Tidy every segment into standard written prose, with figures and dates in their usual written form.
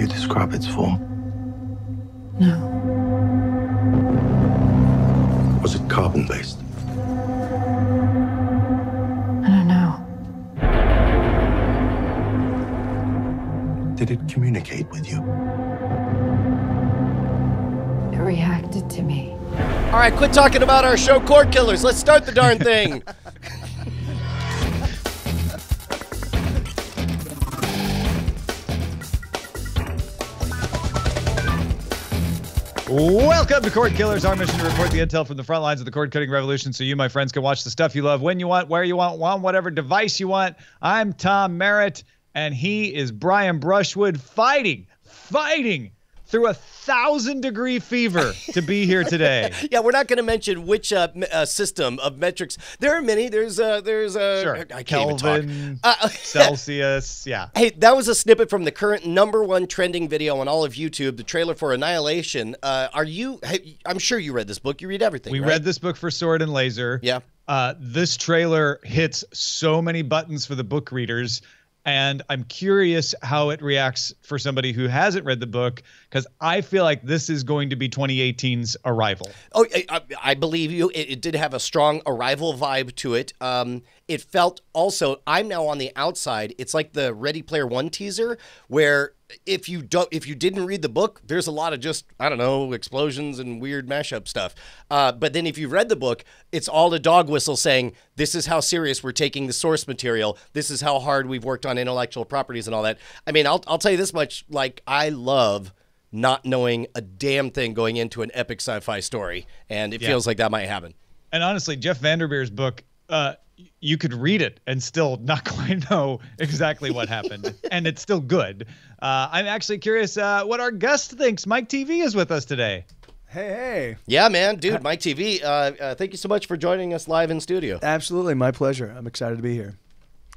you describe its form? No. Was it carbon-based? I don't know. Did it communicate with you? It reacted to me. All right, quit talking about our show, Cordkillers. Let's start the darn thing. Welcome to Cordkillers, our mission to report the intel from the front lines of the cord-cutting revolution so you, my friends, can watch the stuff you love when you want, where you want, on whatever device you want. I'm Tom Merritt, and he is Brian Brushwood fighting through 1,000-degree fever to be here today. Yeah, we're not going to mention which system of metrics. There are many. There's Sure. I can't Kelvin, even talk. Celsius, yeah. Hey, that was a snippet from the current #1 trending video on all of YouTube, the trailer for Annihilation. I'm sure you read this book. You read everything, We right? read this book for Sword and Laser. Yeah. This trailer hits so many buttons for the book readers. And I'm curious how it reacts for somebody who hasn't read the book, because I feel like this is going to be 2018's Arrival. Oh, I believe you. It did have a strong Arrival vibe to it. It felt also, I'm now on the outside. It's like the Ready Player One teaser, where if you didn't read the book, there's a lot of just, I don't know, explosions and weird mashup stuff. But then if you read the book, it's all a dog whistle saying, this is how serious we're taking the source material. This is how hard we've worked on intellectual properties and all that. I mean, I'll tell you this much, like, I love not knowing a damn thing going into an epic sci-fi story. And it feels like that might happen. And honestly, Jeff Vanderveer's book, you could read it and still not quite know exactly what happened. And it's still good. I'm actually curious what our guest thinks. MikeTV is with us today. Hey. Yeah, man. Dude, MikeTV, thank you so much for joining us live in studio. Absolutely, my pleasure. I'm excited to be here.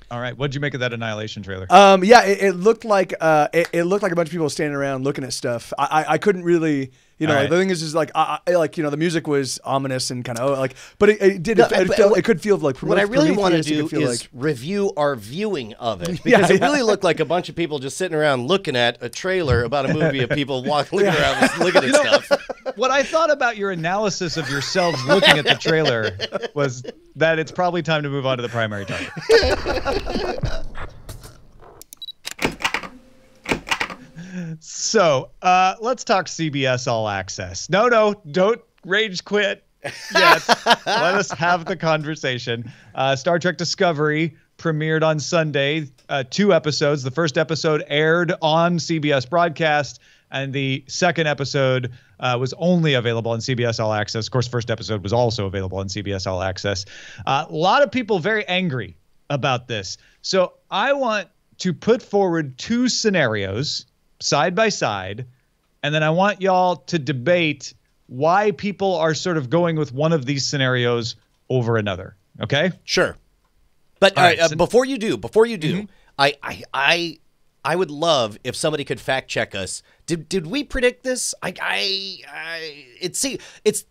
All right. What'd you make of that Annihilation trailer? Yeah, it looked like it looked like a bunch of people standing around looking at stuff. I couldn't really, you know, All right. the thing is like like, you know, the music was ominous and kind of like, but it could feel like what I really want to Prometheus. do is review our viewing of it, because it really looked like a bunch of people just sitting around looking at a trailer about a movie of people looking around looking at stuff. What I thought about your analysis of yourselves looking at the trailer was that it's probably time to move on to the primary topic. So let's talk CBS All Access. No, don't rage quit yet. Let us have the conversation. Star Trek Discovery premiered on Sunday, 2 episodes. The first episode aired on CBS broadcast, and the second episode was only available on CBS All Access. Of course, first episode was also available on CBS All Access. A lot of people very angry about this. So I want to put forward 2 scenarios side by side, and then I want y'all to debate why people are sort of going with one of these scenarios over another. Okay? Sure. But All right, before you do, I would love if somebody could fact check us. Did we predict this?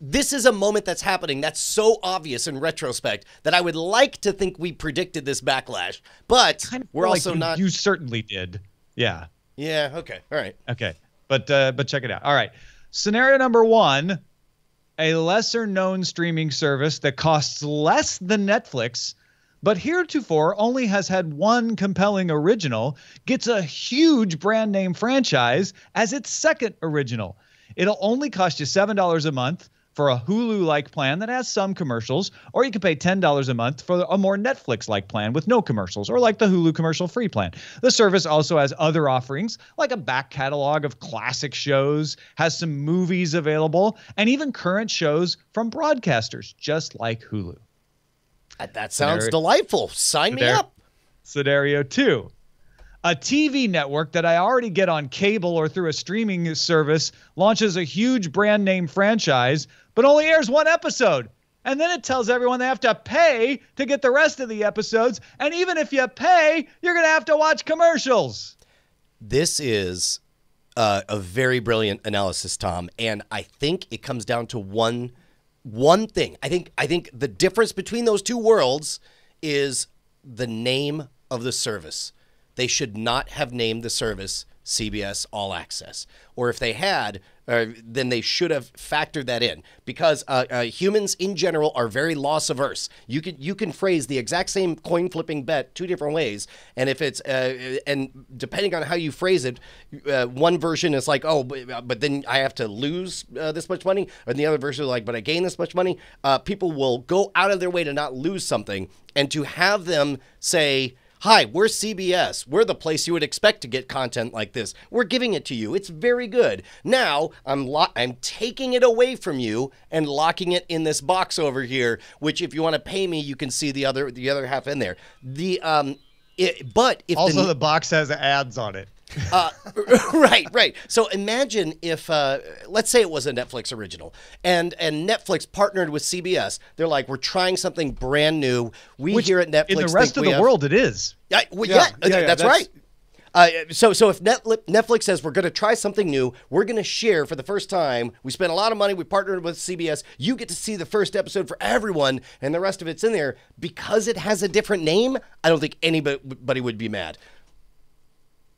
This is a moment that's happening that's so obvious in retrospect that I would like to think we predicted this backlash, but we're also not. You certainly did. Yeah. Yeah. Okay. All right. Okay. But check it out. All right. Scenario number 1, a lesser known streaming service that costs less than Netflix, but heretofore only has had one compelling original, gets a huge brand name franchise as its second original. It'll only cost you $7 a month for a Hulu-like plan that has some commercials, or you can pay $10 a month for a more Netflix-like plan with no commercials, or like the Hulu commercial-free plan. The service also has other offerings, like a back catalog of classic shows, has some movies available, and even current shows from broadcasters, just like Hulu. That sounds delightful. Sign me up. Scenario 2. A TV network that I already get on cable or through a streaming service launches a huge brand name franchise, but only airs 1 episode. And then it tells everyone they have to pay to get the rest of the episodes. And even if you pay, you're going to have to watch commercials. This is a very brilliant analysis, Tom. And I think it comes down to one thing. I think the difference between those 2 worlds is the name of the service. They should not have named the service CBS All Access. Or if they had, then they should have factored that in, because humans in general are very loss averse. You can phrase the exact same coin flipping bet two different ways, and if it's and depending on how you phrase it, one version is like, oh, but then I have to lose this much money, and the other version is like, but I gain this much money. People will go out of their way to not lose something, and to have them say, hi, we're CBS. We're the place you would expect to get content like this. We're giving it to you. It's very good. Now I'm taking it away from you and locking it in this box over here, which if you want to pay me, you can see the other half in there. But if also the box has ads on it. Right. So imagine if, let's say it was a Netflix original, and Netflix partnered with CBS. They're like, we're trying something brand new. Which here at Netflix, in the rest of the world, it is. That's right. So if Netflix says we're going to try something new, we're going to share for the first time. We spent a lot of money. We partnered with CBS. You get to see the first episode for everyone, and the rest of it's in there because it has a different name. I don't think anybody would be mad.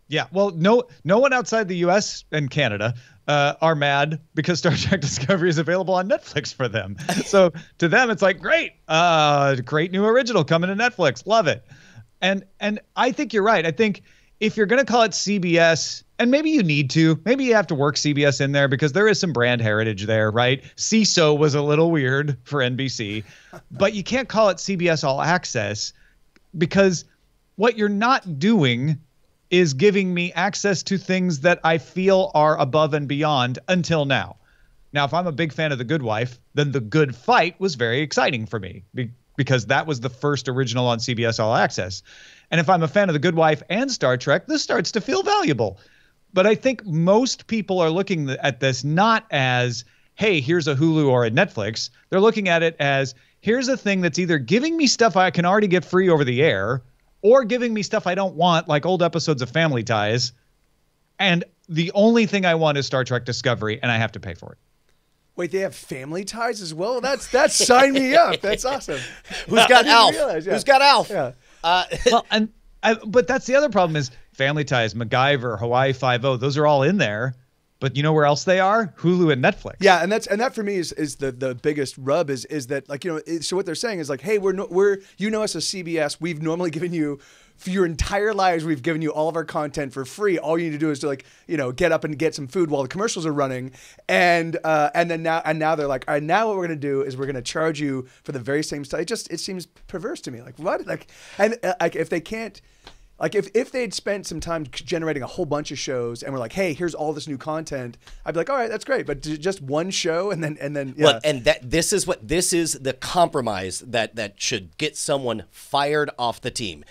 Yeah, well, no one outside the U.S. and Canada are mad because Star Trek Discovery is available on Netflix for them. So to them, it's like, great new original coming to Netflix. Love it. And I think you're right. I think if you're going to call it CBS, and maybe you need to, maybe you have to work CBS in there because there is some brand heritage there, right? CISO was a little weird for NBC, but you can't call it CBS All Access because what you're not doing is giving me access to things that I feel are above and beyond until now. Now, if I'm a big fan of The Good Wife, then The Good Fight was very exciting for me because that was the first original on CBS All Access. And if I'm a fan of The Good Wife and Star Trek, this starts to feel valuable. But I think most people are looking at this not as, hey, here's a Hulu or a Netflix. They're looking at it as, here's a thing that's either giving me stuff I can already get free over the air, or giving me stuff I don't want, like old episodes of Family Ties. And the only thing I want is Star Trek Discovery, and I have to pay for it. Wait, they have Family Ties as well? That's sign me up. That's awesome. Who's got Alf? Yeah. Who's got Alf? Yeah. But that's the other problem is Family Ties, MacGyver, Hawaii Five-0. Those are all in there. But you know where else they are? Hulu and Netflix. Yeah, and that for me is the biggest rub is that, like, so what they're saying is like, hey, we're us as CBS, we've normally given you for your entire lives, we've given you all of our content for free. All you need to do is to, like, get up and get some food while the commercials are running, and now they're like, all right, now what we're gonna do is we're gonna charge you for the very same stuff. It seems perverse to me. Like, what? Like, and like if they can't. Like if they'd spent some time generating a whole bunch of shows and we're like, hey, here's all this new content, I'd be like, all right, that's great. But just one show and then yeah. Well, and this is the compromise that should get someone fired off the team.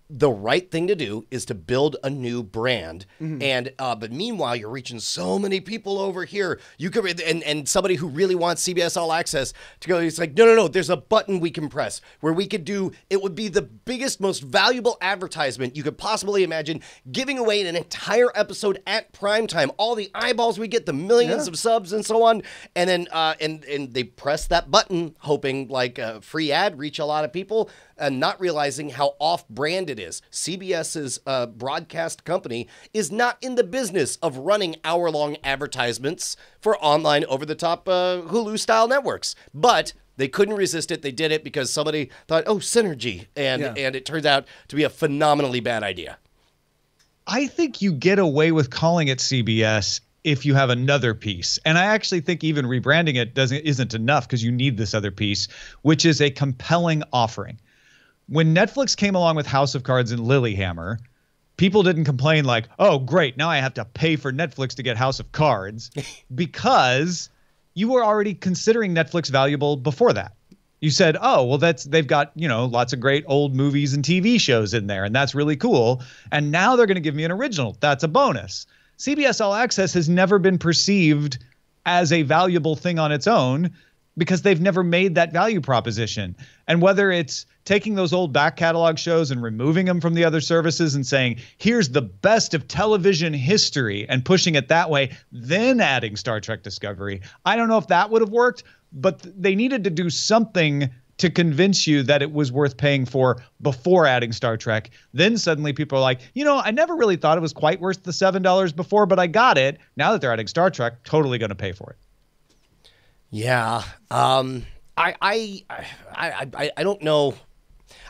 The right thing to do is to build a new brand, and but meanwhile you're reaching so many people over here. You could and somebody who really wants CBS All Access to go, it's like, no, there's a button we can press where we could do. It would be the biggest, most valuable advertisement you could possibly imagine, giving away an entire episode at prime time, all the eyeballs we get, the millions of subs and so on, and then and they press that button hoping like a free ad reach a lot of people, and not realizing how off-brand it is. CBS's broadcast company is not in the business of running hour-long advertisements for online over-the-top Hulu-style networks. But they couldn't resist it. They did it because somebody thought, oh, synergy. And it turns out to be a phenomenally bad idea. I think you get away with calling it CBS if you have another piece. And I actually think even rebranding it isn't enough because you need this other piece, which is a compelling offering. When Netflix came along with House of Cards and Lilyhammer, people didn't complain like, oh, great, now I have to pay for Netflix to get House of Cards, because you were already considering Netflix valuable before that. You said, oh, well, they've got, lots of great old movies and TV shows in there, and that's really cool. And now they're going to give me an original. That's a bonus. CBS All Access has never been perceived as a valuable thing on its own because they've never made that value proposition. And whether it's taking those old back catalog shows and removing them from the other services and saying, here's the best of television history and pushing it that way, then adding Star Trek Discovery. I don't know if that would have worked, but they needed to do something to convince you that it was worth paying for before adding Star Trek. Then suddenly people are like, I never really thought it was quite worth the $7 before, but I got it. Now that they're adding Star Trek, totally going to pay for it. Yeah. I don't know.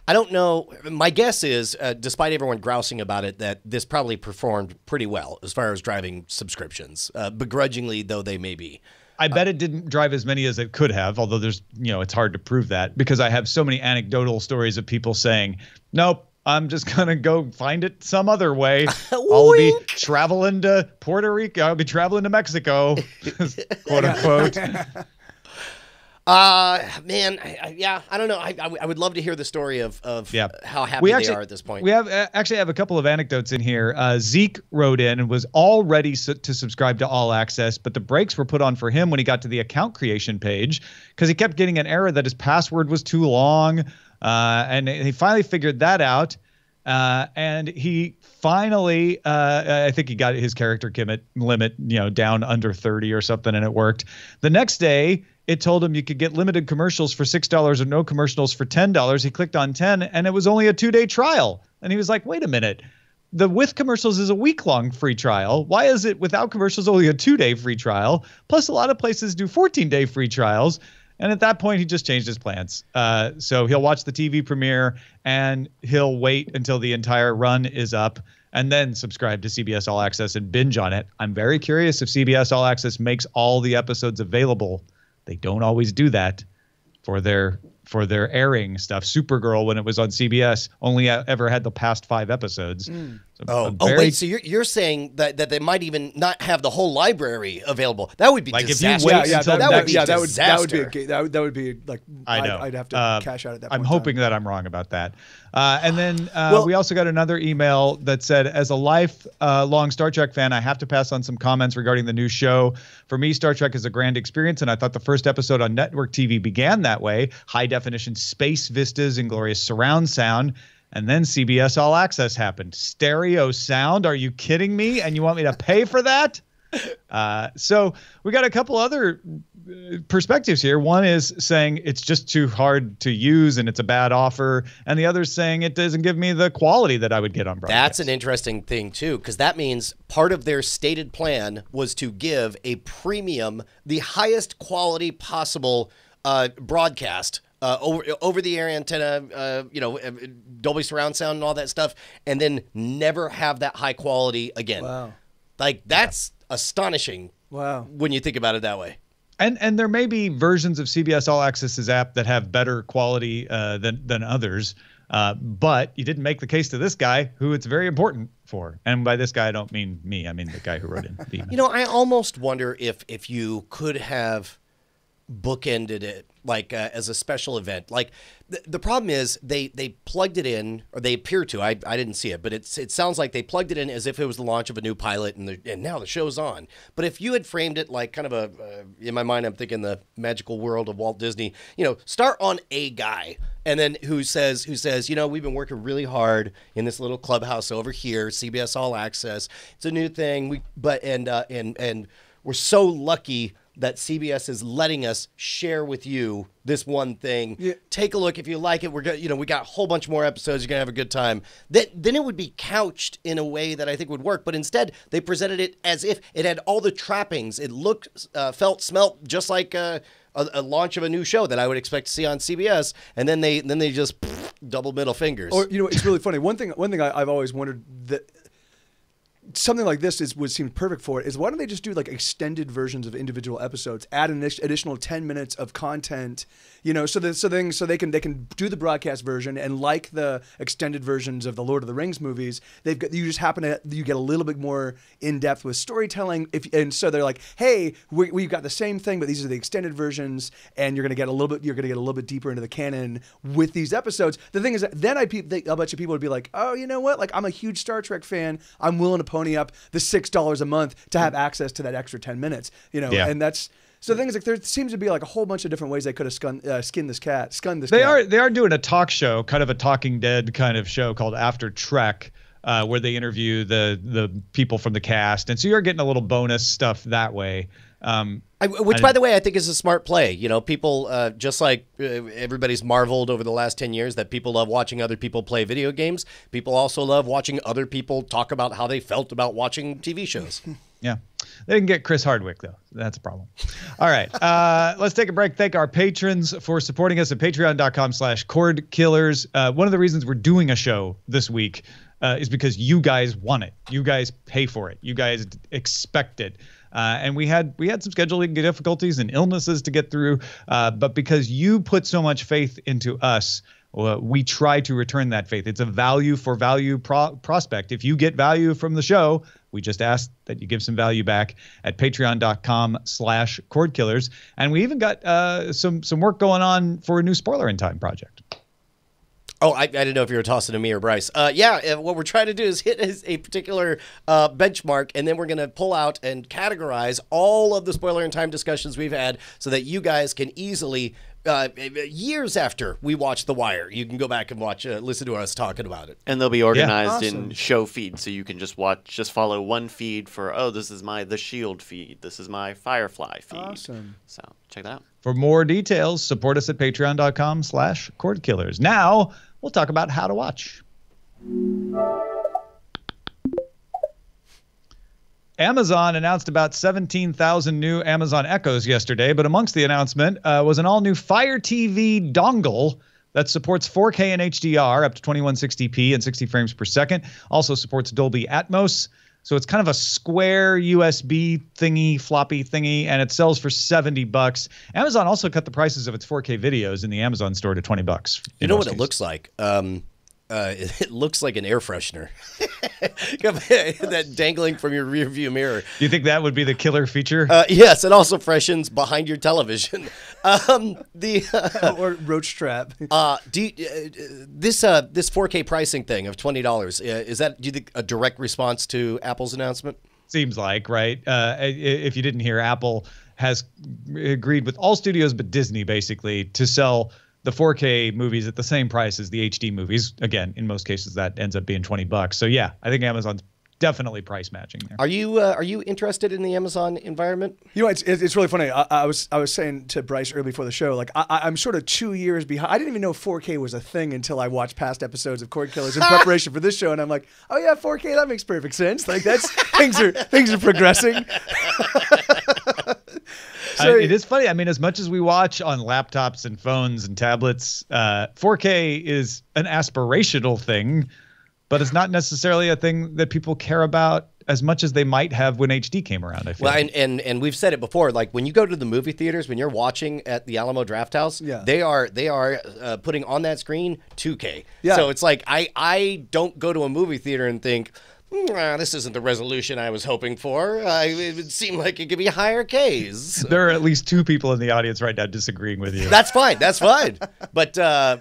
I don't know. My guess is, despite everyone grousing about it, that this probably performed pretty well as far as driving subscriptions, begrudgingly though they may be. I bet it didn't drive as many as it could have, although there's, it's hard to prove that because I have so many anecdotal stories of people saying, nope, I'm just going to go find it some other way. I'll be traveling to Puerto Rico. I'll be traveling to Mexico, quote unquote. Man, I don't know. I would love to hear the story of how happy they are at this point. We have actually have a couple of anecdotes in here. Zeke wrote in and was all ready to subscribe to All Access, but the brakes were put on for him when he got to the account creation page because he kept getting an error that his password was too long, and he finally figured that out. And he finally, I think he got his character limit, down under 30 or something, and it worked. The next day, it told him you could get limited commercials for $6 or no commercials for $10. He clicked on 10, and it was only a 2-day trial. And he was like, wait a minute. The with commercials is a week-long free trial. Why is it without commercials only a 2-day free trial? Plus, a lot of places do 14-day free trials. And at that point, he just changed his plans. So he'll watch the TV premiere, and he'll wait until the entire run is up, and then subscribe to CBS All Access and binge on it. I'm very curious if CBS All Access makes all the episodes available. They don't always do that for their airing stuff. Supergirl, when it was on CBS, only ever had the past 5 episodes. So wait. So you're saying that they might even not have the whole library available? That would be disaster. That would be like I know. I'd have to cash out at that point. I'm hoping that I'm wrong about that. And then we also got another email that said, as a lifelong Star Trek fan, I have to pass on some comments regarding the new show. For me, Star Trek is a grand experience, and I thought the first episode on network TV began that way. High-definition space vistas and glorious surround sound. And then CBS All Access happened. Stereo sound? Are you kidding me? And you want me to pay for that? So we got a couple other perspectives here. One is saying it's just too hard to use and it's a bad offer. And the other is saying it doesn't give me the quality that I would get on broadcast. That's an interesting thing, too, because that means part of their stated plan was to give a premium, the highest quality possible broadcast over the air antenna, Dolby surround sound and all that stuff, and then never have that high quality again. Wow. Like that's astonishing. Wow. When you think about it that way. And there may be versions of CBS All Access's app that have better quality than others. But you didn't make the case to this guy who it's very important for. And by this guy, I don't mean me. I mean the guy who wrote in. I almost wonder if you could have bookended it like as a special event. Like the problem is they plugged it in, or they appear to. I didn't see it, but it sounds like they plugged it in as if it was the launch of a new pilot, and now the show's on. But if you had framed it like kind of a in my mind, I'm thinking the magical world of Walt Disney. Start on a guy, and then who says we've been working really hard in this little clubhouse over here, CBS All Access. It's a new thing. And we're so lucky that CBS is letting us share with you this one thing. Yeah. Take a look if you like it. We got a whole bunch more episodes. You're gonna have a good time. Then it would be couched in a way that I think would work. But instead, they presented it as if it had all the trappings. It looked, felt, smelt just like a launch of a new show that I would expect to see on CBS. And then they just double middle fingers. Or it's really funny. One thing I've always wondered that. Something like this would seem perfect for it. Is why don't they just do like extended versions of individual episodes, add an additional 10 minutes of content, so they can do the broadcast version, and like the extended versions of the Lord of the Rings movies, you get a little bit more in depth with storytelling. And so they're like, hey, we've got the same thing, but these are the extended versions, and you're gonna get a little bit deeper into the canon with these episodes. The thing is, then I'll bet you people would be like, oh, you know what? Like I'm a huge Star Trek fan. I'm willing to pony up the $6 a month to have access to that extra 10 minutes, and that's. So the thing is, like, there seems to be like a whole bunch of different ways they could have skinned this cat. They are doing a talk show, kind of a Talking Dead kind of show called After Trek, where they interview the people from the cast, and so you're getting a little bonus stuff that way. Which, by the way, I think is a smart play. You know, people, just like everybody's marveled over the last 10 years that people love watching other people play video games, people also love watching other people talk about how they felt about watching TV shows. Yeah. They didn't get Chris Hardwick, though. That's a problem. All right. Let's take a break. Thank our patrons for supporting us at patreon.com/Cordkillers. One of the reasons we're doing a show this week is because you guys want it. You guys pay for it. You guys expect it. And we had some scheduling difficulties and illnesses to get through. But because you put so much faith into us, we try to return that faith. It's a value for value prospect. If you get value from the show, we just ask that you give some value back at patreon.com/Cordkillers. And we even got some work going on for a new Spoiler in Time project. Oh, I didn't know if you were tossing to me or Bryce. Yeah, what we're trying to do is hit a particular benchmark, and then we're going to pull out and categorize all of the Spoiler in Time discussions we've had so that you guys can easily, years after we watch The Wire, you can go back and listen to us talking about it. And they'll be organized in show feeds, so you can just follow one feed for, this is my The Shield feed, this is my Firefly feed. Awesome. So check that out. For more details, support us at patreon.com/Cordkillers. Now, we'll talk about how to watch. Amazon announced about 17,000 new Amazon Echoes yesterday, but amongst the announcement was an all-new Fire TV dongle that supports 4K and HDR up to 2160p and 60 frames per second. Also supports Dolby Atmos. So it's kind of a square USB thingy, floppy thingy, and it sells for $70. Amazon also cut the prices of its 4K videos in the Amazon store to $20. You know what it looks like? It looks like an air freshener that dangling from your rear view mirror. Do you think that would be the killer feature? Yes, it also freshens behind your television. Or roach trap. This 4K pricing thing of $20 is that, do you think, a direct response to Apple's announcement? Seems like, right? If you didn't hear, Apple has agreed with all studios but Disney basically to sell the 4K movies at the same price as the HD movies. Again, in most cases, that ends up being $20. So yeah, I think Amazon's definitely price matching there. Are you interested in the Amazon environment? You know, it's really funny. I was saying to Bryce early before the show, like I'm sort of 2 years behind. I didn't even know 4K was a thing until I watched past episodes of Cordkillers in preparation for this show, and I'm like, oh yeah, 4K, that makes perfect sense. Like that's things are progressing. So, it is funny. I mean, as much as we watch on laptops and phones and tablets, 4K is an aspirational thing, but it's not necessarily a thing that people care about as much as they might have when HD came around, I feel. Well, and we've said it before, like when you go to the movie theaters, when you're watching at the Alamo Drafthouse, they are putting on that screen 2K. Yeah. So it's like I don't go to a movie theater and think, this isn't the resolution I was hoping for. It would seem like it could be higher Ks. There are at least two people in the audience right now disagreeing with you. That's fine. That's fine. But I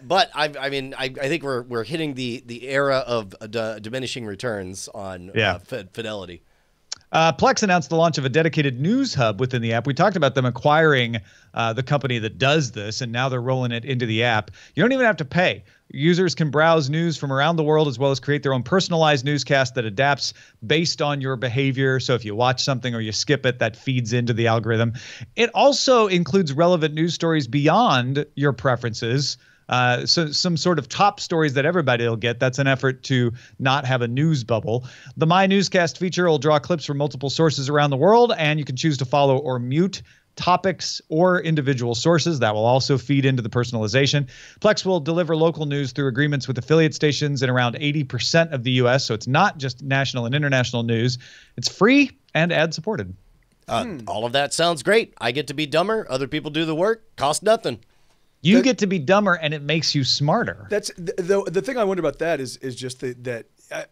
mean, I think we're hitting the era of diminishing returns on fidelity. Plex announced the launch of a dedicated news hub within the app. We talked about them acquiring the company that does this, and now they're rolling it into the app. You don't even have to pay. Users can browse news from around the world as well as create their own personalized newscast that adapts based on your behavior. So if you watch something or you skip it, that feeds into the algorithm. It also includes relevant news stories beyond your preferences. So some sort of top stories that everybody will get. That's an effort to not have a news bubble. The My Newscast feature will draw clips from multiple sources around the world, and you can choose to follow or mute topics or individual sources. That will also feed into the personalization. Plex will deliver local news through agreements with affiliate stations in around 80% of the U.S., so it's not just national and international news. It's free and ad-supported. All of that sounds great. I get to be dumber. Other people do the work. Cost nothing. You get to be dumber, and it makes you smarter. That's the thing I wonder about that is just that.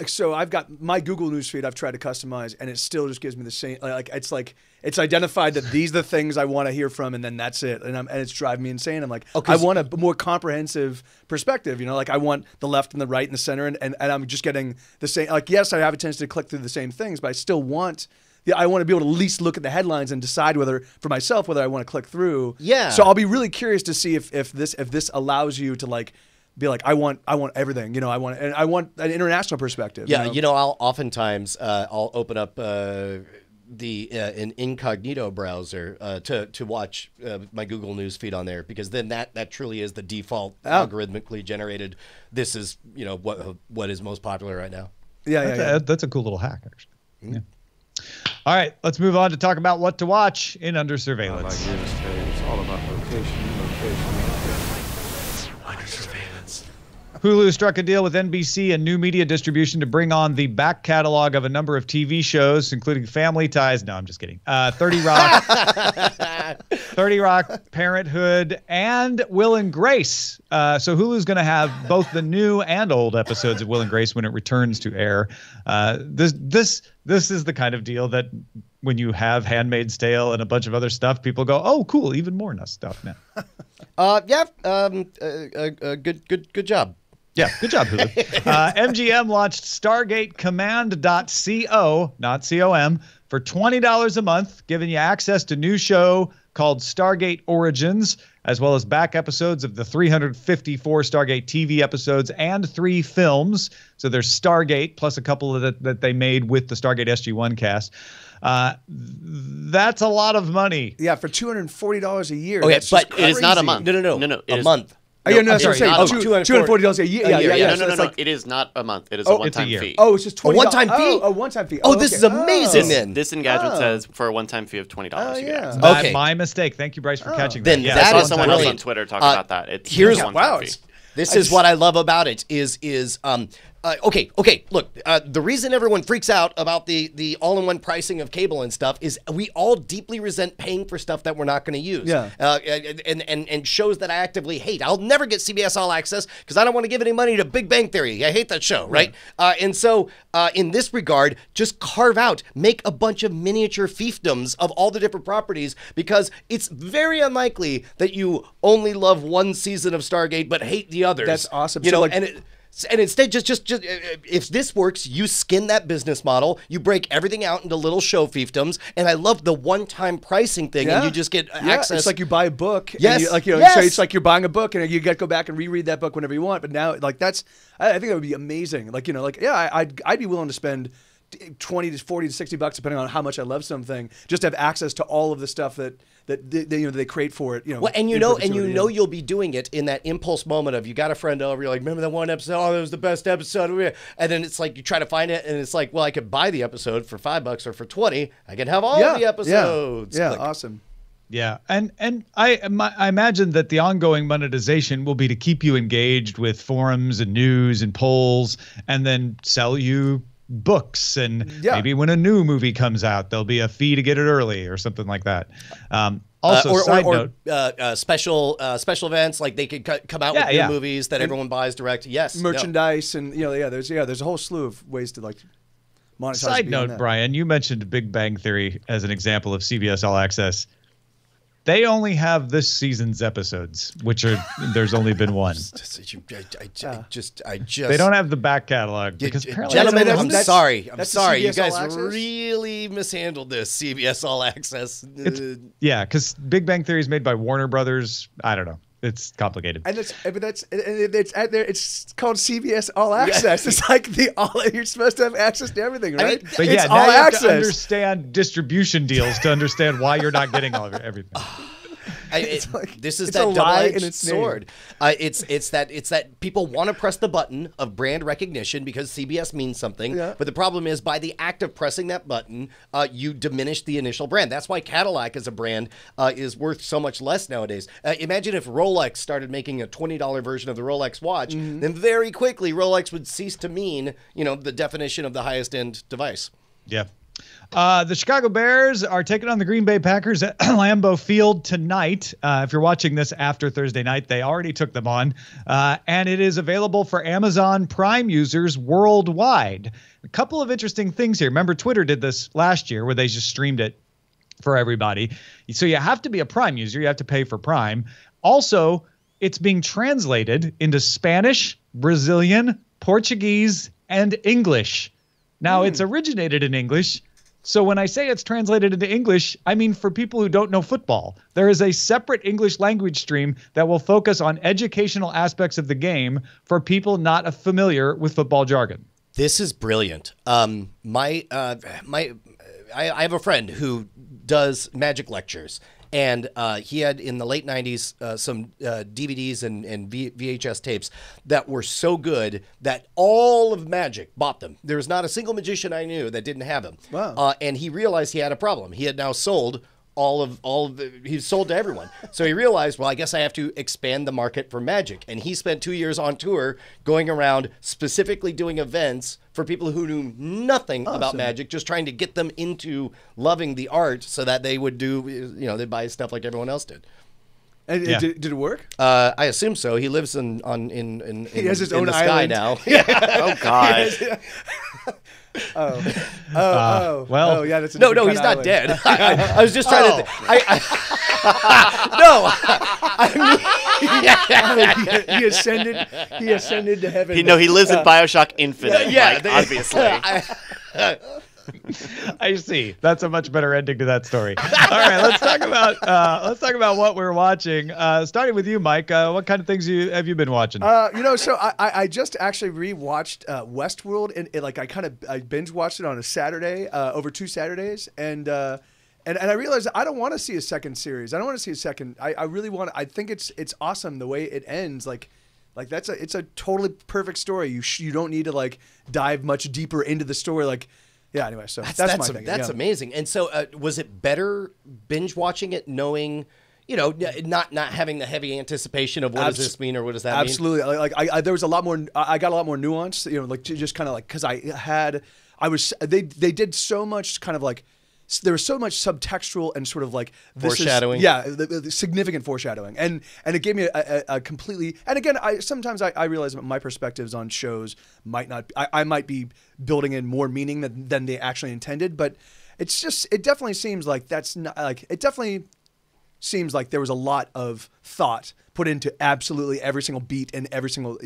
So I've got my Google Newsfeed I've tried to customize, and it still just gives me the same. Like it's identified that these are the things I want to hear from, and then that's it. And it's driving me insane. I'm like, I want a more comprehensive perspective. You know, like I want the left and the right and the center, and I'm just getting the same. Like, yes, I have a tendency to click through the same things, but I still want. Yeah, I want to be able to at least look at the headlines and decide for myself whether I want to click through. Yeah. So I'll be really curious to see if this allows you to like be like, I want everything. You know, I want an international perspective. Yeah. You know? I'll oftentimes I'll open up an incognito browser to watch my Google News feed on there, because then that truly is the default algorithmically generated. This is what is most popular right now. That's a cool little hack, actually. Yeah. All right, let's move on to talk about what to watch in Under Surveillance. Like Davis said, it's all about location. Under surveillance. Hulu struck a deal with NBC and New Media Distribution to bring on the back catalog of a number of TV shows, including Family Ties. No, I'm just kidding. 30 Rock, 30 Rock, Parenthood, and Will and Grace. So Hulu's going to have both the new and old episodes of Will and Grace when it returns to air. This is the kind of deal that when you have Handmaid's Tale and a bunch of other stuff, people go, "Oh, cool, even more stuff now." Good job. Yeah, good job, Hulu. MGM launched Stargate Command.co, not C-O-M, for $20 a month, giving you access to new show called Stargate Origins, as well as back episodes of the 354 Stargate TV episodes and 3 films. So there's Stargate plus a couple of that they made with the Stargate SG-1 cast. That's a lot of money. Yeah, for $240 a year. Okay, that's but just It is not a month. No. It A is- month. Oh, yeah, no, I'm that's what I'm sorry, saying. not a month. $240 a year. Yeah. No. So it's like, It is not a month. It is a one-time year. fee. oh, it's just $20. A one-time fee? Oh, a one-time fee. Oh, this okay. is amazing then. This engagement says for a one-time fee of $20. Oh, you get yeah. access. Okay. My mistake. Thank you, Bryce, for catching Then that. Yeah, that I is saw someone else on brilliant. Twitter talk about that. It's here's- a one-time wow, fee. This is what I love about it okay, look, the reason everyone freaks out about the all-in-one pricing of cable and stuff is we all deeply resent paying for stuff that we're not going to use. Yeah. And shows that I actively hate. I'll never get CBS All Access because I don't want to give any money to Big Bang Theory. I hate that show, right? And so in this regard, just make a bunch of miniature fiefdoms of all the different properties, because it's very unlikely that you only love one season of Stargate but hate the others. That's awesome. You So, know, like- and instead, just if this works, you skin that business model, you break everything out into little show fiefdoms, and I love the one-time pricing thing, and you just get access. It's like you buy a book. Yes, And so yes. it's like you're buying a book, and you get to go back and reread that book whenever you want. But now, like I think that would be amazing. I'd be willing to spend $20 to $40 to $60, depending on how much I love something, just to have access to all of the stuff that they create for it. Well, and you'll be doing it in that impulse moment of you got a friend over, you're like, remember that one episode? Oh, that was the best episode. And then it's like you try to find it, and it's like, well, I could buy the episode for $5 or for $20. I can have all of the episodes. Yeah, Click. awesome. Yeah, and I imagine that the ongoing monetization will be to keep you engaged with forums and news and polls, and then sell you books, and maybe when a new movie comes out, there'll be a fee to get it early or something like that. Also, side note, special events, like they could come out with new movies that everyone buys direct. Yes, merchandise, and there's a whole slew of ways to like monetize. Side note, Brian, you mentioned Big Bang Theory as an example of CBS All Access. They only have this season's episodes, there's only been one. They don't have the back catalog because apparently gentlemen, I'm sorry. That's You CBS All guys Access? really mishandled this CBS All Access. Because Big Bang Theory is made by Warner Brothers. I don't know. It's complicated. And it's out there. It's called CBS All Access. It's like you're supposed to have access to everything, right? But it's now all you have access. to understand distribution deals to understand why you're not getting all of everything. This is it's that a lie in double-edged its name. sword. It's that people want to press the button of brand recognition because CBS means something. Yeah. But the problem is, by the act of pressing that button, you diminish the initial brand. That's why Cadillac as a brand is worth so much less nowadays. Imagine if Rolex started making a $20 version of the Rolex watch, then very quickly Rolex would cease to mean, the definition of the highest end device. Yeah. The Chicago Bears are taking on the Green Bay Packers at Lambeau Field tonight. If you're watching this after Thursday night, they already took them on. And it is available for Amazon Prime users worldwide. A couple of interesting things here. Remember, Twitter did this last year where they just streamed it for everybody. So you have to be a Prime user. You have to pay for Prime. Also, it's being translated into Spanish, Brazilian, Portuguese, and English. Now, it's originated in English. So when I say it's translated into English, I mean for people who don't know football. There is a separate English language stream that will focus on educational aspects of the game for people not familiar with football jargon. This is brilliant. My I have a friend who does magic lectures. And he had, in the late 90s, some DVDs and VHS tapes that were so good that all of magic bought them. There was not a single magician I knew that didn't have them. Wow. And he realized he had a problem. He had now sold he's sold to everyone. So he realized, well, I guess I have to expand the market for magic. And he spent 2 years on tour going around specifically doing events for people who knew nothing about magic, just trying to get them into loving the art so that they would they'd buy stuff like everyone else did. And did it work? I assume so. He lives in He has his in own the sky island now. Oh God. Well, yeah, that's a No, different he's kind not of dead. island. I was just trying to. No, I mean, He ascended to heaven. He lives in BioShock Infinite. yeah, Mike, obviously. I see. That's a much better ending to that story. All right, let's talk about what we're watching. Starting with you, Mike. What kind of things have you been watching? So I just actually rewatched Westworld, and I binge watched it on a Saturday, over 2 Saturdays, and I realized I don't want to see a second series. I don't want to see a second. I really want. I think it's awesome the way it ends. It's a totally perfect story. You don't need to dive much deeper into the story. Yeah, anyway, so that's my thing. That's amazing. And so, was it better binge watching it, knowing, not having the heavy anticipation of what does this mean or what does that mean? Absolutely. There was a lot more. I got a lot more nuance. Just kind of because they did so much kind of there was so much subtextual and sort of foreshadowing. The significant foreshadowing, and it gave me a completely. And again, sometimes I realize my perspectives on shows might not. I might be building in more meaning than they actually intended, but it definitely seems like that's not it definitely seems like there was a lot of thought put into absolutely every single beat and every single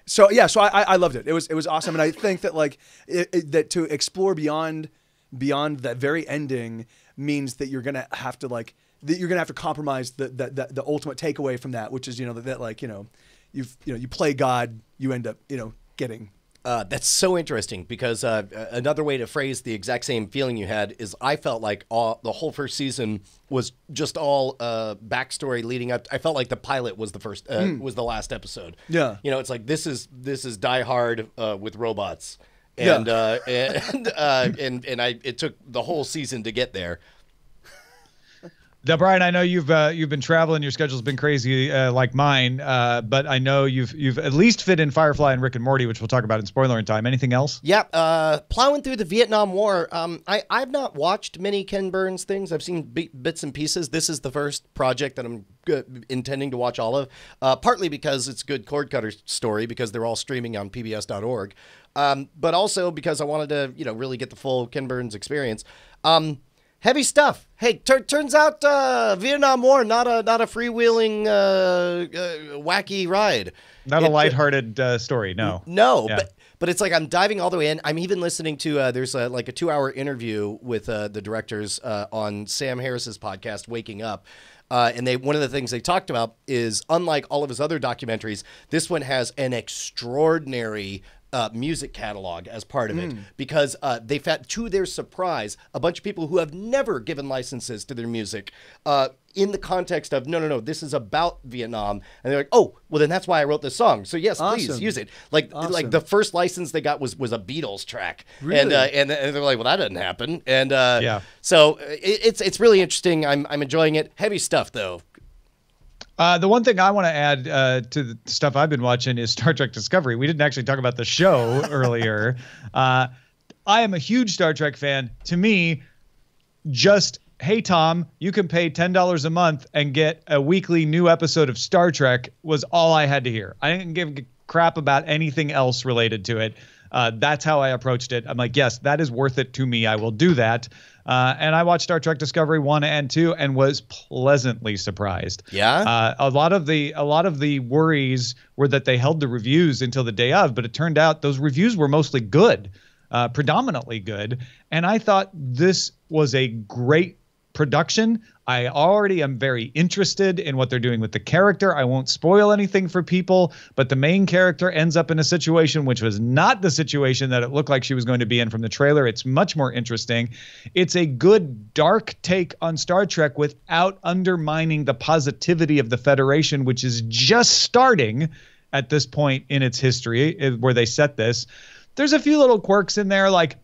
So I loved it. It was awesome, and I think that that to explore beyond that very ending means that you're gonna have to compromise the ultimate takeaway from that, which is you play God, you end up getting. That's so interesting because another way to phrase the exact same feeling you had is I felt like the whole first season was just all backstory leading up. I felt like the pilot was was the last episode. Yeah, it's like this is Die Hard with robots. And it took the whole season to get there. Now, Brian, I know you've been traveling. Your schedule's been crazy, like mine. But I know you've at least fit in Firefly and Rick and Morty, which we'll talk about in spoiler time. Anything else? Yeah. Plowing through the Vietnam War. I've not watched many Ken Burns things. I've seen bits and pieces. This is the first project that I'm intending to watch all of. Partly because it's a good Cordkillers story because they're all streaming on PBS.org. But also because I wanted to, really get the full Ken Burns experience. Heavy stuff. Hey, turns out Vietnam War not a freewheeling wacky ride. Not a lighthearted story. No. No, Yeah. but it's like I'm diving all the way in. I'm even listening to there's a 2-hour interview with the directors on Sam Harris's podcast, Waking Up. And one of the things they talked about is, unlike all of his other documentaries, this one has an extraordinary music catalog as part of it because they found, to their surprise, a bunch of people who have never given licenses to their music in the context of no, this is about Vietnam, and they're like, oh, well then that's why I wrote this song. So yes, please Awesome. use it. Like the first license they got was a Beatles track, Really? and they're like, well that doesn't happen, and so it's really interesting. I'm enjoying it. Heavy stuff though. The one thing I want to add to the stuff I've been watching is Star Trek Discovery. We didn't actually talk about the show earlier. I am a huge Star Trek fan. To me, just, hey, Tom, you can pay $10 a month and get a weekly new episode of Star Trek was all I had to hear. I didn't give a crap about anything else related to it. That's how I approached it. I'm like, yes, that is worth it to me. I will do that. And I watched Star Trek Discovery 1 and 2 and was pleasantly surprised. Yeah. A lot of the worries were that they held the reviews until the day of, but it turned out those reviews were mostly good, predominantly good. And I thought this was a great production. I already am very interested in what they're doing with the character. I won't spoil anything for people, but the main character ends up in a situation which was not the situation that it looked like she was going to be in from the trailer. It's much more interesting. It's a good dark take on Star Trek without undermining the positivity of the Federation, which is just starting at this point in its history where they set this. There's a few little quirks in there, like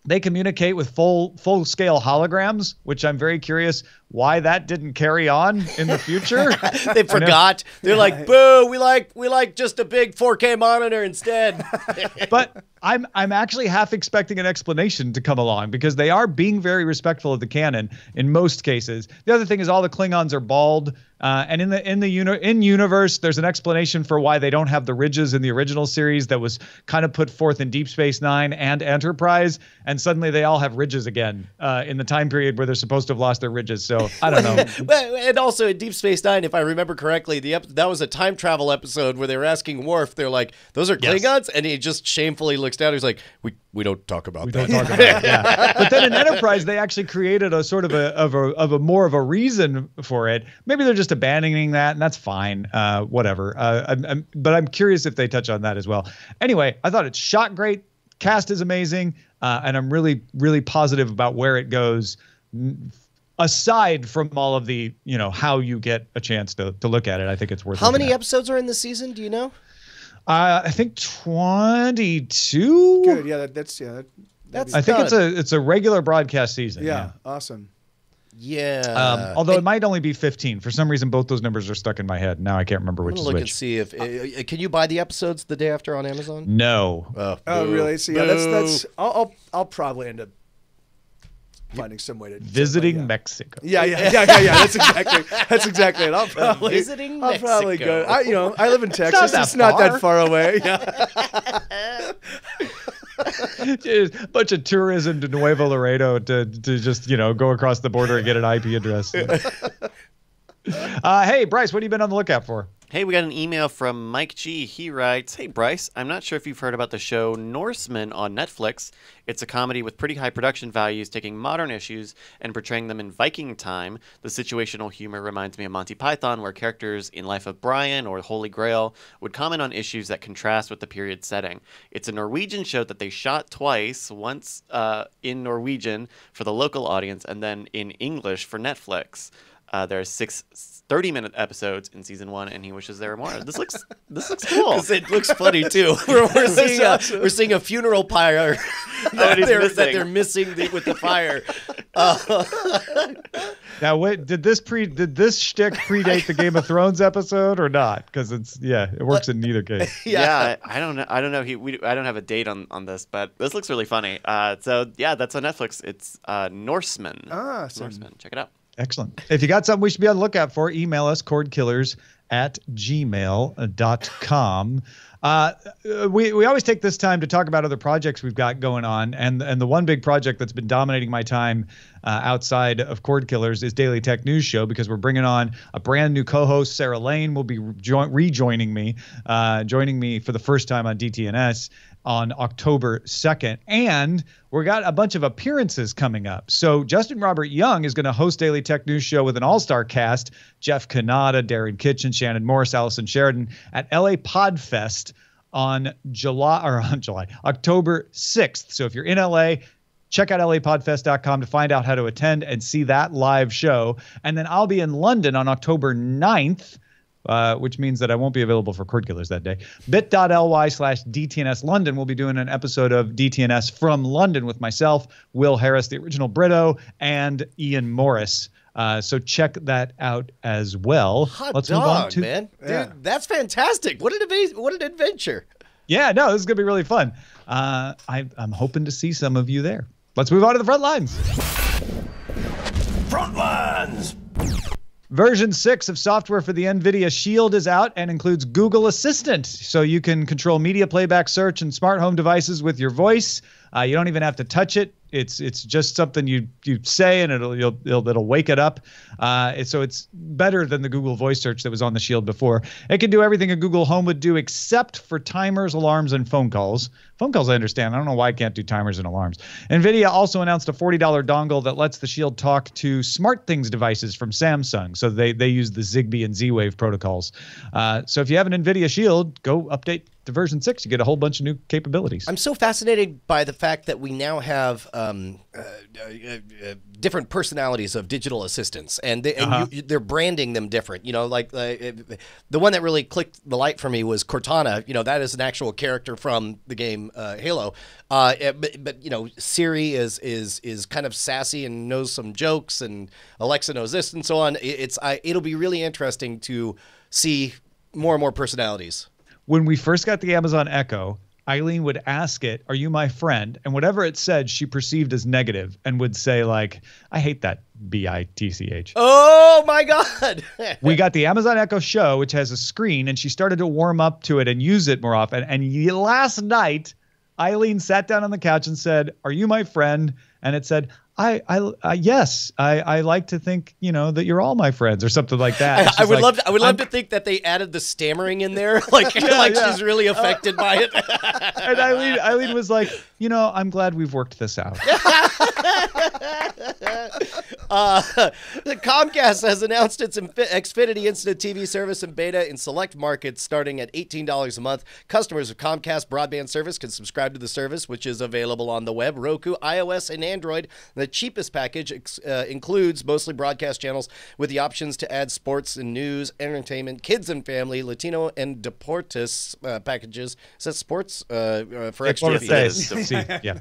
they communicate with full scale holograms, which I'm very curious why that didn't carry on in the future. They forgot. They're like, boo, we like just a big 4K monitor instead. But I'm actually half expecting an explanation to come along because they are being very respectful of the canon in most cases. The other thing is all the Klingons are bald. And in universe, there's an explanation for why they don't have the ridges in the original series that was kind of put forth in Deep Space Nine and Enterprise, and suddenly they all have ridges again in the time period where they're supposed to have lost their ridges. So I don't know. And also in Deep Space Nine, if I remember correctly, that was a time travel episode where they were asking Worf, they're like, "Those are Klingons," yes. And he just shamefully looks down. He's like, "We don't talk about that." Don't talk about it. Yeah. But then in Enterprise, they actually created a sort of a more of a reason for it. Maybe they're just abandoning that, and that's fine. Whatever. But I'm curious if they touch on that as well. Anyway, I thought it shot great. Cast is amazing, and I'm really, really positive about where it goes. Aside from all of the, how you get a chance to look at it, I think it's worth. How many episodes are in the season? Do you know? I think 22. Good. Yeah, that's. I think it's a regular broadcast season. Yeah. Awesome. Yeah. Although it might only be 15. For some reason, both those numbers are stuck in my head. Now I can't remember which is which. Look and see if can you buy the episodes the day after on Amazon? No. Oh, really? So yeah, that's. I'll probably end up finding some way to visiting Mexico. Yeah. That's exactly it. I'll probably visiting Mexico. I'll probably go. I live in Texas. It's not that far away. Yeah. Just a bunch of tourism to Nuevo Laredo to just go across the border and get an IP address. Hey Bryce, what have you been on the lookout for? Hey, we got an email from Mike G. He writes, "Hey Bryce, I'm not sure if you've heard about the show Norsemen on Netflix. It's a comedy with pretty high production values, taking modern issues and portraying them in Viking time. The situational humor reminds me of Monty Python, where characters in Life of Brian or Holy Grail would comment on issues that contrast with the period setting. It's a Norwegian show that they shot twice, once in Norwegian for the local audience and then in English for Netflix. There are 6 30-minute episodes in season 1, and he wishes there were more. This looks cool. It looks funny too. We're seeing a funeral pyre that they're missing with the fire. Now, wait, did this shtick predate the Game of Thrones episode or not? Because it works in neither case. Yeah, I don't know. I don't don't have a date on this, but this looks really funny. So yeah, that's on Netflix. It's Norsemen. Norsemen. Check it out. Excellent. If you got something we should be on the lookout for, email us, cordkillers@gmail.com. We always take this time to talk about other projects we've got going on. And the one big project that's been dominating my time outside of Cordkillers is Daily Tech News Show, because we're bringing on a brand new co-host. Sarah Lane will be rejoining me, joining me for the first time on DTNS on October 2nd. And we got a bunch of appearances coming up. So Justin Robert Young is going to host Daily Tech News Show with an all-star cast: Jeff Kanata, Darren Kitchen, Shannon Morris, Allison Sheridan at LA Podfest on October 6th. So if you're in LA, check out lapodfest.com to find out how to attend and see that live show. And then I'll be in London on October 9th, which means that I won't be available for Cordkillers that day. bit.ly/DTNS London. We'll be doing an episode of DTNS from London with myself, Will Harris, the original Brito, and Ian Morris. So check that out as well. Let's move on to, man. Dude, that's fantastic. What an adventure. Yeah, no, this is going to be really fun. I'm hoping to see some of you there. Let's move on to the front lines. Front lines. Version 6 of software for the NVIDIA Shield is out and includes Google Assistant, so you can control media playback, search, and smart home devices with your voice. You don't even have to touch it. It's just something you say and it'll wake it up. So it's better than the Google voice search that was on the Shield before. It can do everything a Google Home would do except for timers, alarms, and phone calls. Phone calls I understand. I don't know why I can't do timers and alarms. NVIDIA also announced a $40 dongle that lets the Shield talk to SmartThings devices from Samsung. So they use the Zigbee and Z-Wave protocols. So if you have an NVIDIA Shield, go update to version 6. You get a whole bunch of new capabilities. I'm so fascinated by the fact that we now have different personalities of digital assistants, and they're branding them different. You know, like the one that really clicked the light for me was Cortana. You know, that is an actual character from the game Halo. But you know, Siri is kind of sassy and knows some jokes, and Alexa knows this and so on. It'll be really interesting to see more and more personalities. When we first got the Amazon Echo, Eileen would ask it, "Are you my friend?" And whatever it said, she perceived as negative and would say, like, "I hate that bitch." Oh, my God. We got the Amazon Echo Show, which has a screen, and she started to warm up to it and use it more often. And last night, Eileen sat down on the couch and said, "Are you my friend?" And it said, yes, I like to think, you know, that you're all my friends or something like that. I would love to think that they added the stammering in there, like she's really affected by it. And Eileen was like, you know, I'm glad we've worked this out. The Comcast has announced its Xfinity Instant TV service in beta in select markets starting at $18 a month. Customers of Comcast broadband service can subscribe to the service, which is available on the web, Roku, iOS, and Android. The cheapest package includes mostly broadcast channels with the options to add sports and news, entertainment, kids and family, Latino, and Deportes packages. Is that sports for extra fees? Yeah.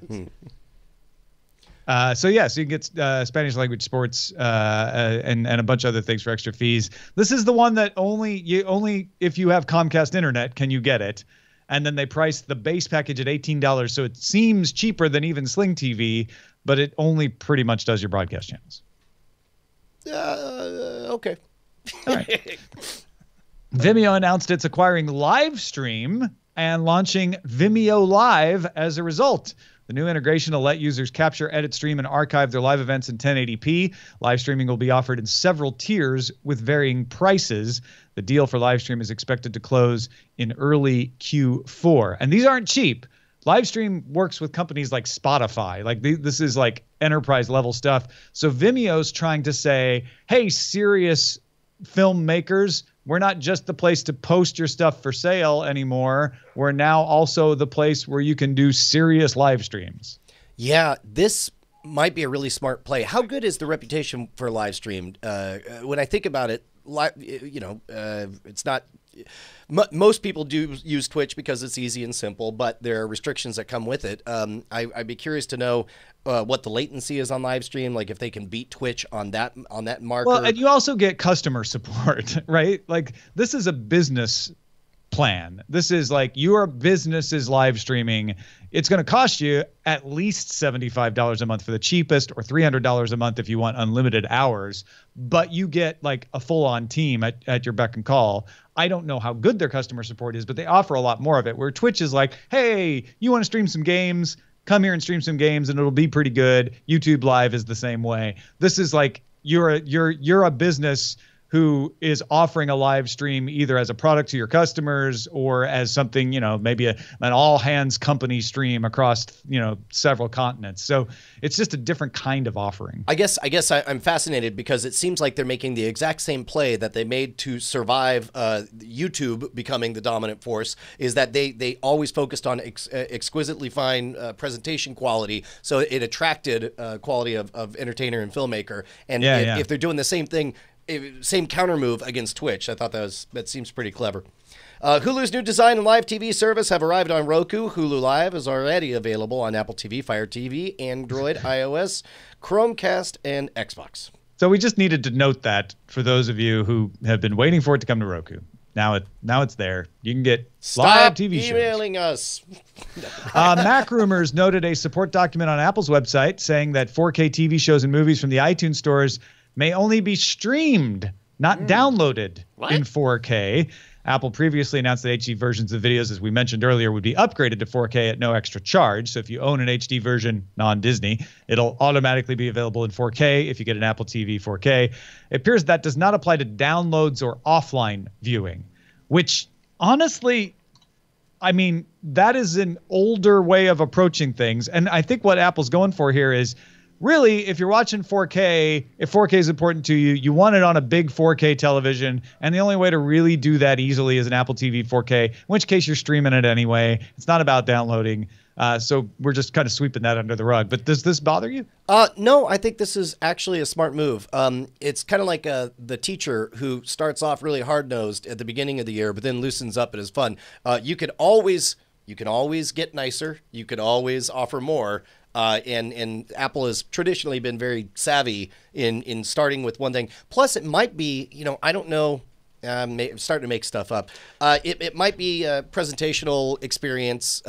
So you can get Spanish language sports and a bunch of other things for extra fees. This is the one that only if you have Comcast internet can you get it. And then they priced the base package at $18, so it seems cheaper than even Sling TV, but it only pretty much does your broadcast channels. Okay. All right. Vimeo announced it's acquiring Livestream and launching Vimeo Live as a result. The new integration will let users capture, edit, stream, and archive their live events in 1080p. Live streaming will be offered in several tiers with varying prices. The deal for Livestream is expected to close in early Q4. And these aren't cheap. Livestream works with companies like Spotify. Like this is like enterprise level stuff. So Vimeo's trying to say, hey, serious filmmakers, we're not just the place to post your stuff for sale anymore. We're now also the place where you can do serious live streams. Yeah, this might be a really smart play. How good is the reputation for live stream? When I think about it, it's not. Most people do use Twitch because it's easy and simple, but there are restrictions that come with it. I'd be curious to know what the latency is on live stream, like if they can beat Twitch on that marker. Well, and you also get customer support, right? Like this is a business plan. This is like your business is live streaming. It's going to cost you at least $75 a month for the cheapest, or $300 a month if you want unlimited hours. But you get like a full-on team at your beck and call. I don't know how good their customer support is, but they offer a lot more of it. Where Twitch is like, hey, you want to stream some games? Come here and stream some games, and it'll be pretty good. YouTube Live is the same way. This is like you're a business who is offering a live stream either as a product to your customers or as something, maybe an all hands company stream across, several continents. So it's just a different kind of offering. I guess I'm fascinated because it seems like they're making the exact same play that they made to survive YouTube becoming the dominant force, is that they always focused on exquisitely fine presentation quality. So it attracted quality of entertainer and filmmaker. And if they're doing the same thing, same counter move against Twitch, I thought that seems pretty clever. Hulu's new design and live TV service have arrived on Roku. Hulu Live is already available on Apple TV, Fire TV, Android, iOS, Chromecast, and Xbox. So we just needed to note that for those of you who have been waiting for it to come to Roku. Now it's there. You can get live TV shows. Stop emailing us. Mac Rumors noted a support document on Apple's website saying that 4K TV shows and movies from the iTunes stores may only be streamed, not downloaded in 4K. Apple previously announced that HD versions of videos, as we mentioned earlier, would be upgraded to 4K at no extra charge. So if you own an HD version, non-Disney, it'll automatically be available in 4K if you get an Apple TV 4K. It appears that does not apply to downloads or offline viewing, which honestly, I mean, that is an older way of approaching things. And I think what Apple's going for here is, really, if you're watching 4K, if 4K is important to you, you want it on a big 4K television, and the only way to really do that easily is an Apple TV 4K, in which case you're streaming it anyway. It's not about downloading. So we're just kind of sweeping that under the rug. But does this bother you? No, I think this is actually a smart move. It's kind of like the teacher who starts off really hard-nosed at the beginning of the year, but then loosens up and is fun. You can always get nicer. You could always offer more. And Apple has traditionally been very savvy in starting with one thing. Plus, it might be, I don't know, I'm starting to make stuff up. It might be a presentational experience.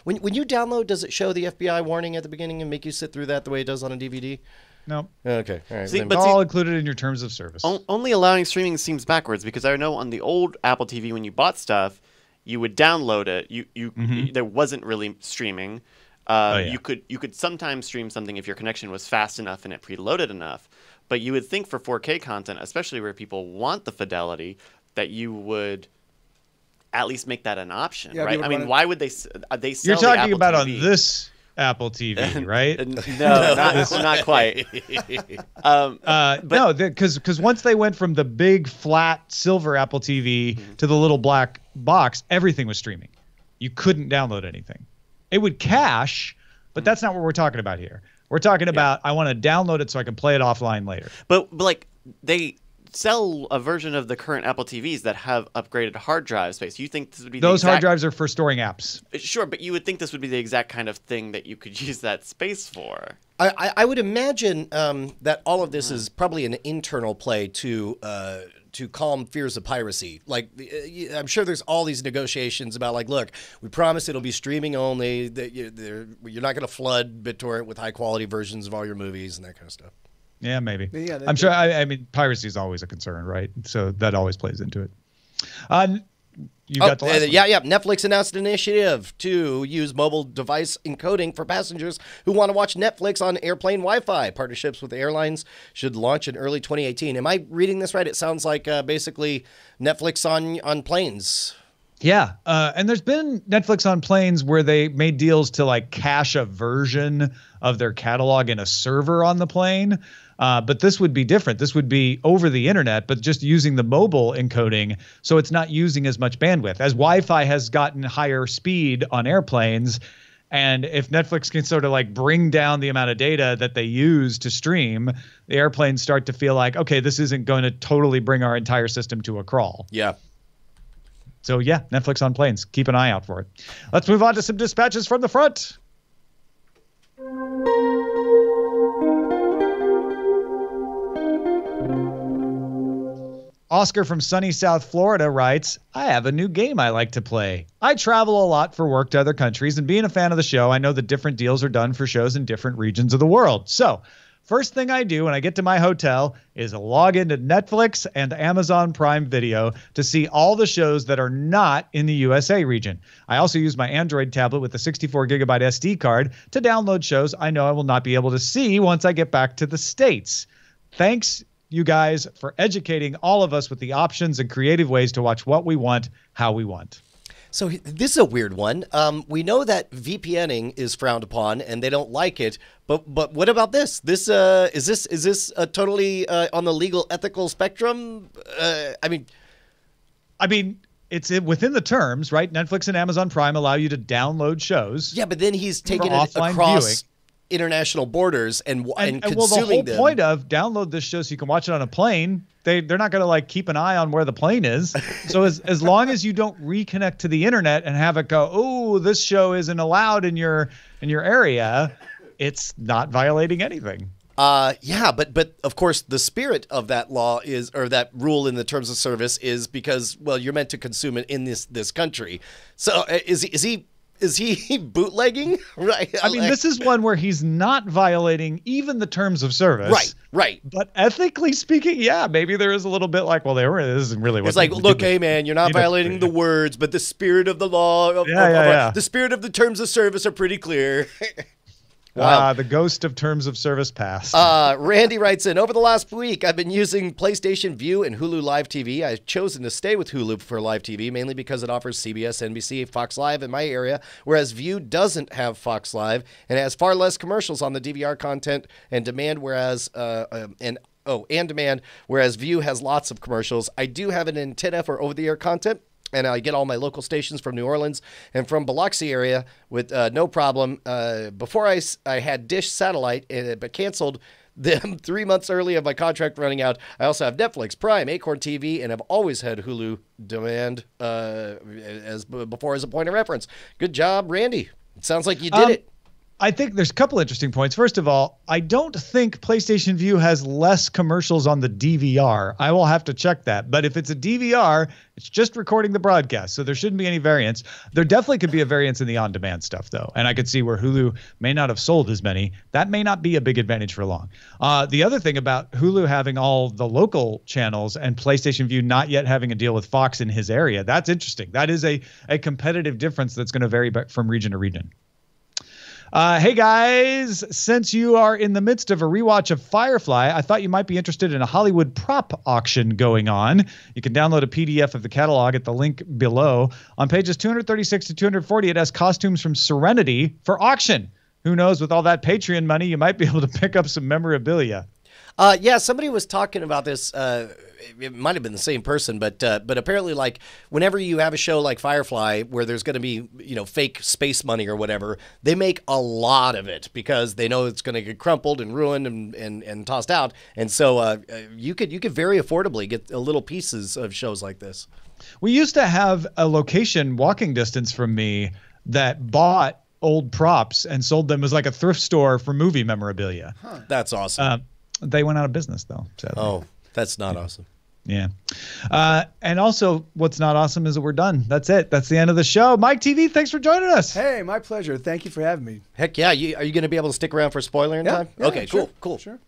When you download, does it show the FBI warning at the beginning and make you sit through that the way it does on a DVD? No. Okay. All right. See, It's all included in your terms of service. Only allowing streaming seems backwards, because I know on the old Apple TV, when you bought stuff, you would download it. There wasn't really streaming. You could sometimes stream something if your connection was fast enough and it preloaded enough. But you would think for 4K content, especially where people want the fidelity, that you would at least make that an option, right? I mean, why would they sell You're talking the Apple about TV? on this Apple TV, right? No, not quite. No, because once they went from the big flat silver Apple TV to the little black box, everything was streaming. You couldn't download anything. It would cache, but that's not what we're talking about here. We're talking about I want to download it so I can play it offline later. But like, they sell a version of the current Apple TVs that have upgraded hard drive space. You think this would be those hard drives are for storing apps? Sure, but you would think this would be the exact kind of thing that you could use that space for. I would imagine that all of this is probably an internal play to calm fears of piracy. Like, I'm sure there's all these negotiations about, like, look, we promise it'll be streaming only. That you're not going to flood BitTorrent with high quality versions of all your movies and that kind of stuff. Yeah, maybe. Yeah, I'm sure. I mean, piracy is always a concern, right? So that always plays into it. You got the last one. Yeah. Netflix announced an initiative to use mobile device encoding for passengers who want to watch Netflix on airplane Wi-Fi. Partnerships with airlines should launch in early 2018. Am I reading this right? It sounds like basically Netflix on planes. Yeah, and there's been Netflix on planes where they made deals to like cache a version of their catalog in a server on the plane. But this would be different. This would be over the internet, but just using the mobile encoding, so it's not using as much bandwidth. As Wi-Fi has gotten higher speed on airplanes, and if Netflix can sort of like bring down the amount of data that they use to stream, the airplanes start to feel like, okay, this isn't going to totally bring our entire system to a crawl. Yeah. So yeah, Netflix on planes. Keep an eye out for it. Let's move on to some dispatches from the front. Oscar from sunny South Florida writes, I have a new game I like to play. I travel a lot for work to other countries, and being a fan of the show, I know that different deals are done for shows in different regions of the world. So, first thing I do when I get to my hotel is log into Netflix and Amazon Prime Video to see all the shows that are not in the USA region. I also use my Android tablet with a 64 gigabyte SD card to download shows I know I will not be able to see once I get back to the States. Thanks, you guys, for educating all of us with the options and creative ways to watch what we want, how we want. So this is a weird one. We know that VPNing is frowned upon and they don't like it. But what about this? Is this totally on the legal ethical spectrum? I mean, it's within the terms, right? Netflix and Amazon Prime allow you to download shows. Yeah, but then he's taking it offline across viewing. Consuming them. Well, the whole point of download this show so you can watch it on a plane. They're not going to like keep an eye on where the plane is. So as long as you don't reconnect to the internet and have it go, oh, this show isn't allowed in your area, it's not violating anything. Yeah, but of course the spirit of that law or that rule in the terms of service is because, well, you're meant to consume it in this country. So is Is he bootlegging? Right. I mean, this is one where he's not violating even the terms of service. Right. But ethically speaking, yeah, maybe there is a little bit like, well, this isn't really what It's like, they look, do. hey, man, you're not violating the words, but the spirit of the law, the spirit of the terms of service are pretty clear. Wow. The ghost of terms of service passed. Randy writes in, over the last week, I've been using PlayStation Vue and Hulu Live TV. I've chosen to stay with Hulu for Live TV, mainly because it offers CBS, NBC, Fox Live in my area, whereas Vue doesn't have Fox Live and has far less commercials on the DVR content and demand, whereas Vue has lots of commercials. I do have an antenna for over-the-air content, and I get all my local stations from New Orleans and from Biloxi area with no problem. Before I had Dish Satellite, but canceled them 3 months early of my contract running out. I also have Netflix, Prime, Acorn TV, and have always had Hulu demand as a point of reference. Good job, Randy. It sounds like you did it. I think there's a couple interesting points. First of all, I don't think PlayStation Vue has less commercials on the DVR. I will have to check that. But if it's a DVR, it's just recording the broadcast, so there shouldn't be any variance. There definitely could be a variance in the on-demand stuff, though. And I could see where Hulu may not have sold as many. That may not be a big advantage for long. The other thing about Hulu having all the local channels and PlayStation Vue not yet having a deal with Fox in his area, that's interesting. That is a competitive difference that's going to vary from region to region. Hey guys, since you are in the midst of a rewatch of Firefly, I thought you might be interested in a Hollywood prop auction going on. You can download a PDF of the catalog at the link below. On pages 236 to 240, it has costumes from Serenity for auction. Who knows, with all that Patreon money, you might be able to pick up some memorabilia. Yeah, somebody was talking about this. It might have been the same person, but apparently, like, whenever you have a show like Firefly where there's going to be, fake space money or whatever, they make a lot of it because they know it's going to get crumpled and ruined and tossed out. And so you could very affordably get little pieces of shows like this. We used to have a location walking distance from me that bought old props and sold them as like a thrift store for movie memorabilia. Huh. That's awesome. They went out of business, though. Sadly. Oh, that's not awesome. Yeah. And also, what's not awesome is that we're done. That's it. That's the end of the show. MikeTV, thanks for joining us. Hey, my pleasure. Thank you for having me. Heck yeah. Are you going to be able to stick around for spoiler in time? Yeah, okay, sure, cool. Sure.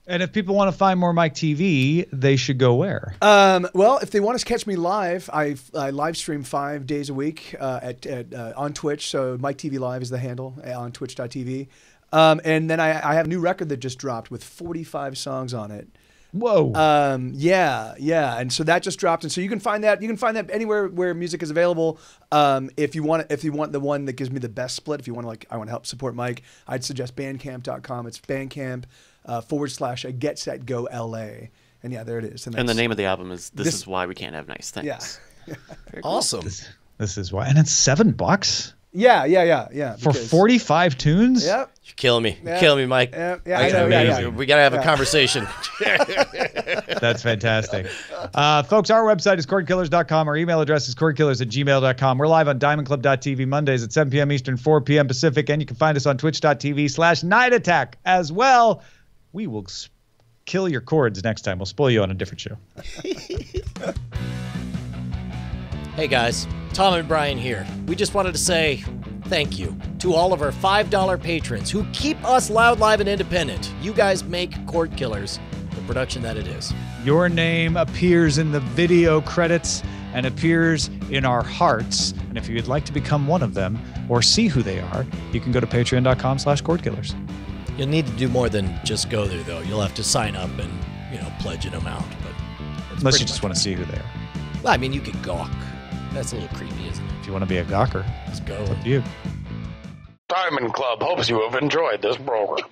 And if people want to find more MikeTV, they should go where? Well, if they want to catch me live, I live stream 5 days a week on Twitch. So MikeTV Live is the handle on twitch.tv. And then I have a new record that just dropped with 45 songs on it. Whoa. Yeah. And so that just dropped. And so you can find that anywhere where music is available. If you want the one that gives me the best split, if you want to I want to help support Mike, I'd suggest bandcamp.com. It's bandcamp / Get Set Go LA. And yeah, there it is. And the name of the album is This Is Why We Can't Have Nice Things. Yeah. Very cool. Awesome. This is why. And it's $7? Yeah. For 45 tunes? Yep. You're killing me. You're killing me, Mike. Yeah, I know. Yeah. We got to have a conversation. That's fantastic. Folks, our website is cordkillers.com. Our email address is cordkillers@gmail.com. We're live on diamondclub.tv Mondays at 7 p.m. Eastern, 4 p.m. Pacific. And you can find us on twitch.tv/Night Attack as well. We will kill your cords next time. We'll spoil you on a different show. Hey guys, Tom and Brian here. We just wanted to say thank you to all of our $5 patrons who keep us loud, live, and independent. You guys make Cordkillers the production that it is. Your name appears in the video credits and appears in our hearts. And if you'd like to become one of them or see who they are, you can go to patreon.com/Cordkillers. You'll need to do more than just go there, though. You'll have to sign up and, pledge an amount. But unless you just want to see who they are. Well, I mean, you could gawk. That's a little creepy, isn't it? If you want to be a gawker, Let's go. it's up to you. Diamond Club hopes you have enjoyed this program.